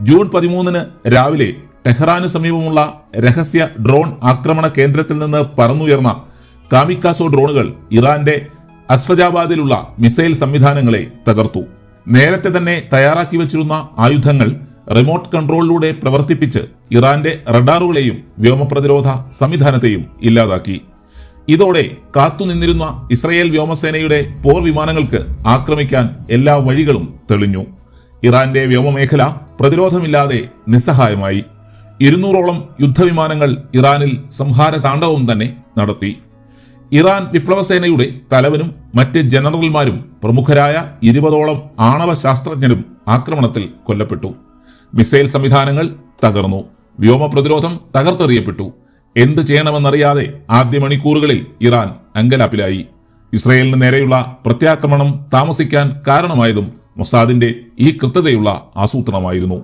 June 13 രാവിലെ Tehran സമീപമുള്ള രഹസ്യ ഡ്രോൺ ആക്രമണ കേന്ദ്രത്തിൽ നിന്ന് പറന്നുയർന്ന കാമിക്കാസോ ഡ്രോണുകൾ ഇറാന്റെ അസ്ഫജാബാദിലുള്ള മിസൈൽ സംവിധാനങ്ങളെ തകർത്തു. നേരത്തെ തന്നെ തയ്യാറാക്കി വച്ചിരുന്ന ആയുധങ്ങൾ റിമോട്ട് കൺട്രോളിലൂടെ പ്രവർത്തിപ്പിച്ച് ഇറാന്റെ റഡാറുകളെയും വ്യോമപ്രതിരോധ സംവിധാനത്തെയും ഇല്ലാതാക്കി. ഇതോടെ കാത്തുനിന്നിരുന്ന ഇസ്രയേൽ വ്യോമസേനയുടെ പോർ വിമാനങ്ങൾക്ക് ആക്രമിക്കാൻ എല്ലാ വഴികളും തെളിഞ്ഞു. ഇറാന്റെ വ്യോമമേഖല പ്രതിരോധമില്ലാതെ നിസ്സഹായമായി. 200ഓളം യുദ്ധവിമാനങ്ങൾ ഇറാനിൽ സംഹാര താണ്ഡവം തന്നെ നടത്തി. ഇറാൻ വിപ്ലവസേനയുടെ തലവനും മറ്റ് ജനറൽമാരും പ്രമുഖരായ 20ഓളം ആണവ ശാസ്ത്രജ്ഞരും ആക്രമണത്തിൽ കൊല്ലപ്പെട്ടു. മിസൈൽ സംവിധാനങ്ങൾ തകർന്നു. വ്യോമ പ്രതിരോധം തകർത്തെറിയപ്പെട്ടു. എന്ത് ചെയ്യണമെന്നറിയാതെ ആദ്യ മണിക്കൂറുകളിൽ ഇറാൻ അങ്കലാപ്പിലായി. ഇസ്രയേലിന് നേരെയുള്ള പ്രത്യാക്രമണം താമസിക്കാൻ കാരണമായതും മൊസാദിന്റെ ഈ കൃത്യതയുള്ള ആസൂത്രണമായിരുന്നു.